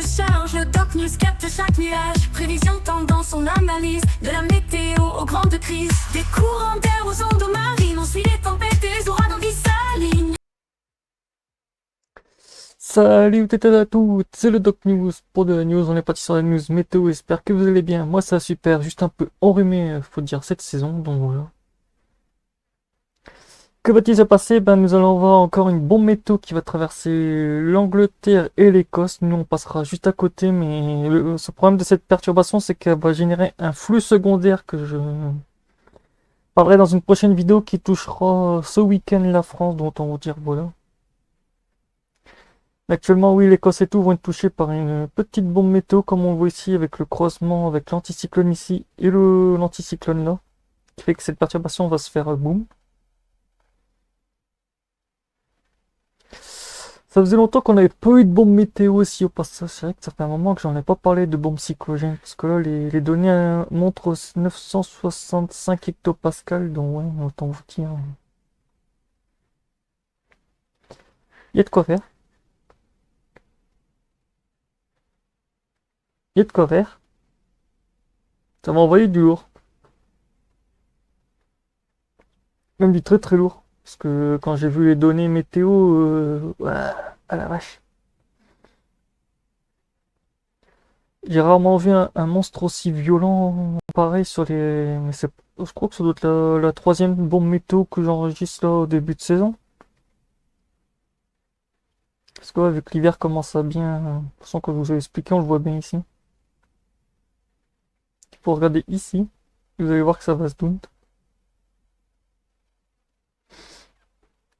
se charge, le Doc News capte chaque nuage. Prévision, tendance, on analyse. De la météo aux grandes crises. Des courants d'air aux ondes marines. On suit les tempêtes et les ouragans qui s'alignent. Salut toutes à toutes, c'est le Doc News pour de la news. On est parti sur la news météo, j'espère que vous allez bien. Moi ça va super, juste un peu enrhumé, faut dire, cette saison, donc voilà. Que va-t-il se passer? Ben nous allons voir encore une bombe météo qui va traverser l'Angleterre et l'Écosse. Nous on passera juste à côté, mais ce problème de cette perturbation c'est qu'elle va générer un flux secondaire que je parlerai dans une prochaine vidéo qui touchera ce week-end la France, dont on va dire voilà. Actuellement, oui, l'Écosse et tout vont être touchés par une petite bombe météo, comme on le voit ici, avec le croisement avec l'anticyclone ici et l'anticyclone là, qui fait que cette perturbation va se faire boum. Ça faisait longtemps qu'on n'avait pas eu de bombe météo aussi au passage. C'est vrai que ça fait un moment que j'en ai pas parlé de bombe cyclogène, parce que là, les données montrent 965 hectopascales, donc ouais, autant vous dire. Il y a de quoi faire. Il y a de quoi faire. Ça va envoyer du lourd. Même du très très lourd. Parce que quand j'ai vu les données météo, ouais, à la vache. J'ai rarement vu un monstre aussi violent pareil sur les. Mais c'est. Je crois que ça doit être la troisième bombe météo que j'enregistre là au début de saison. Parce que ouais, vu que l'hiver commence à bien. De toute façon, comme je vous ai expliqué, on le voit bien ici. Il faut regarder ici. Vous allez voir que ça va se down.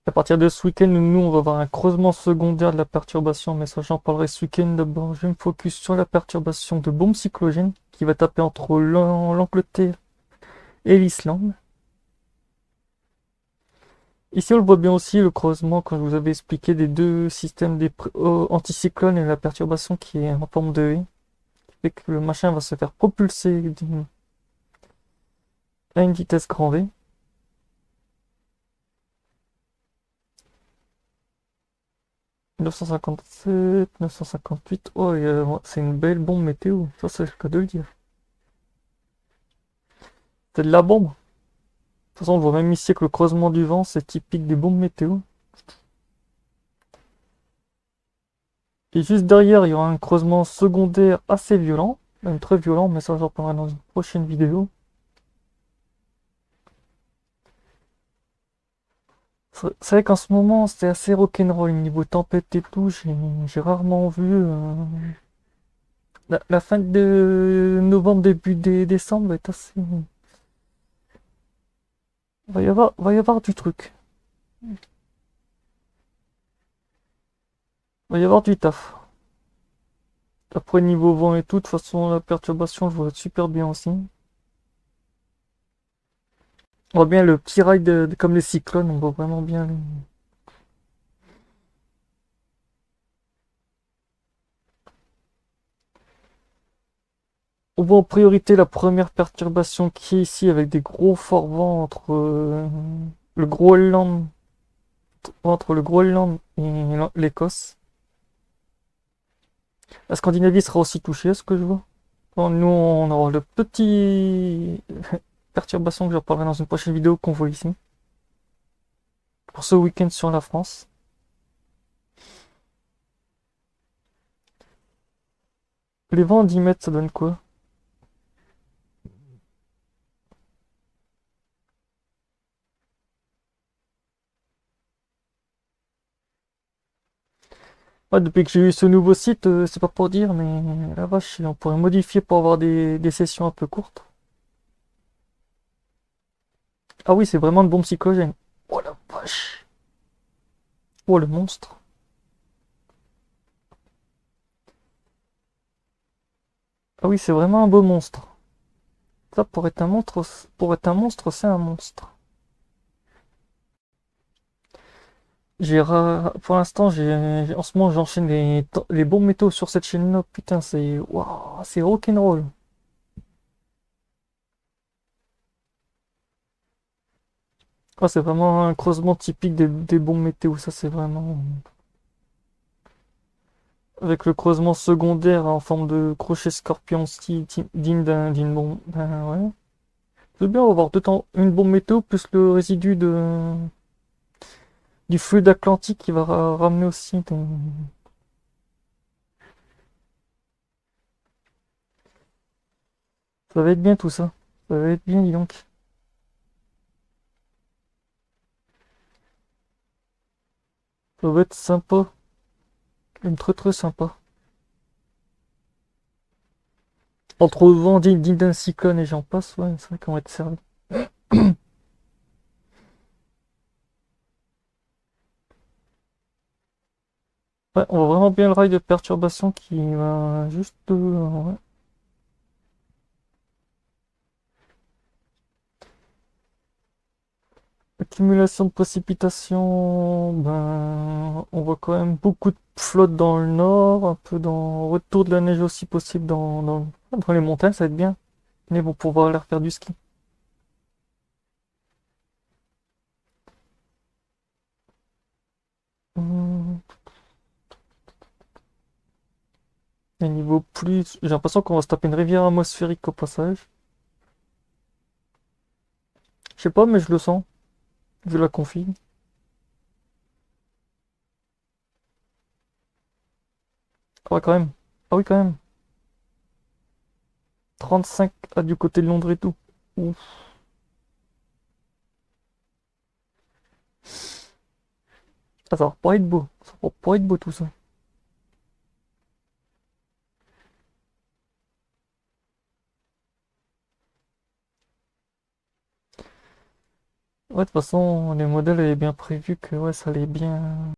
À partir de ce week-end, nous, on va avoir un creusement secondaire de la perturbation, mais ça, j'en parlerai ce week-end. D'abord, je vais me focus sur la perturbation de bombe cyclogène qui va taper entre l'Angleterre et l'Islande. Ici, on le voit bien aussi, le creusement, quand je vous avais expliqué, des deux systèmes des anticyclones et la perturbation qui est en forme de V, qui fait que le machin va se faire propulser à une vitesse grand V. 957, 958. Oh, c'est une belle bombe météo. Ça, c'est le cas de le dire. C'est de la bombe. De toute façon, on voit même ici que le creusement du vent, c'est typique des bombes météo. Et juste derrière, il y aura un creusement secondaire assez violent. Même très violent, mais ça, j'en parlerai dans une prochaine vidéo. C'est vrai qu'en ce moment, c'est assez rock'n'roll niveau tempête et tout. J'ai rarement vu. La fin de novembre, début décembre est assez. Va y avoir du truc. Va y avoir du taf. Après, niveau vent et tout, de toute façon, la perturbation, je vois super bien aussi. On voit bien le petit rail comme les cyclones, on voit vraiment bien. On voit en priorité la première perturbation qui est ici avec des gros forts vents le Groenland, entre le Groenland et l'Écosse. La Scandinavie sera aussi touchée, à ce que je vois. Bon, nous, on aura le petit perturbation que je reparlerai dans une prochaine vidéo qu'on voit ici. Pour ce week-end sur la France. Les vents à 10 mètres, ça donne quoi? Ouais, depuis que j'ai eu ce nouveau site, c'est pas pour dire, mais la vache, on pourrait modifier pour avoir des sessions un peu courtes. Ah oui, c'est vraiment une bombe psychogène. Oh la vache. Oh le monstre. Ah oui, c'est vraiment un beau monstre. Ça, pour être un monstre, c'est un monstre. Pour l'instant, en ce moment, j'enchaîne les bons métaux sur cette chaîne-là. Putain, waouh, c'est rock'n'roll. Ah, c'est vraiment un creusement typique des bons météos. Ça, c'est vraiment. avec le creusement secondaire en forme de crochet scorpion style digne d'une bombe. Ben ouais. C'est bien, on va avoir une bombe météo plus le résidu du fluide atlantique qui va ramener aussi Ça va être bien tout ça. Ça va être bien, dis donc. Ça va être sympa. Même très très sympa. Entre vent digne d'un cyclone et j'en passe, ouais, c'est vrai qu'on va être servi. Ouais, on voit vraiment bien le rail de perturbation qui va juste... ouais. Accumulation de précipitations, ben, on voit quand même beaucoup de flotte dans le nord, un peu dans retour de la neige aussi possible dans les montagnes, ça va être bien. Mais bon, pour pouvoir aller faire du ski. Hum, Et niveau plus, j'ai l'impression qu'on va se taper une rivière atmosphérique au passage. Je sais pas, mais je le sens, vu la config. Ah ouais, quand même. Ah oui, quand même. 35 du côté de Londres et tout. Ouf. Ah, ça va pas être beau. Ça va pas être beau tout ça. Ouais, de toute façon, les modèles avaient bien prévu que ouais, ça allait bien.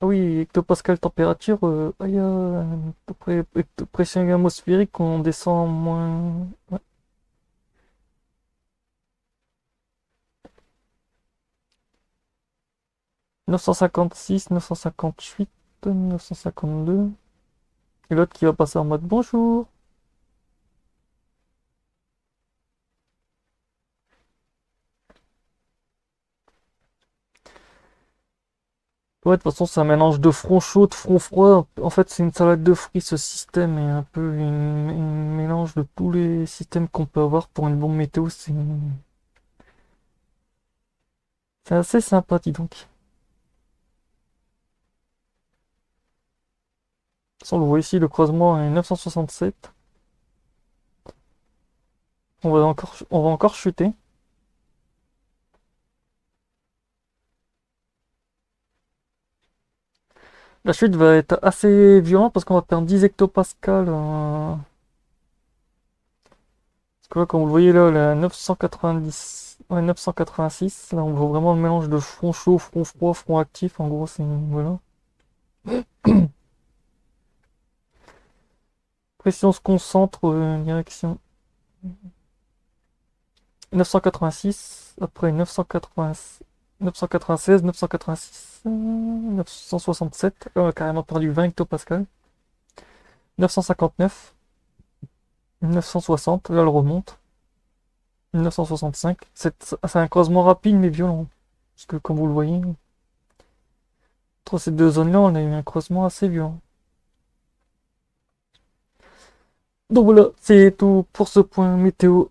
Ah oui, hectopascal température, ah, il y a pression atmosphérique, on descend en moins. Ouais. 956, 958, 952. Et l'autre qui va passer en mode bonjour. Ouais, de toute façon, c'est un mélange de front chaud, de front froid. En fait, c'est une salade de fruits, ce système, et un peu une mélange de tous les systèmes qu'on peut avoir pour une bombe météo. C'est assez sympa, dis donc. De toute façon, on le voit ici, le croisement est 967. On va encore chuter. La chute va être assez violente parce qu'on va perdre 10 hectopascales. Parce que là, comme vous le voyez là, la 990, ouais, 986, là on voit vraiment le mélange de front chaud, front froid, front actif. En gros, c'est voilà. Pression se concentre, direction 986, après 996, 986, 967, là, on a carrément perdu 20 hectopascales. 959, 960, là elle remonte. 1965. C'est un creusement rapide mais violent. Parce que comme vous le voyez, entre ces deux zones-là, on a eu un creusement assez violent. Donc voilà, c'est tout pour ce point météo.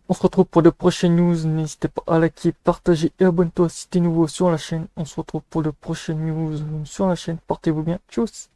On se retrouve pour de prochaines news. N'hésitez pas à liker, partager et abonne-toi si t'es nouveau sur la chaîne. On se retrouve pour de prochaines news sur la chaîne. Portez-vous bien. Tchuss!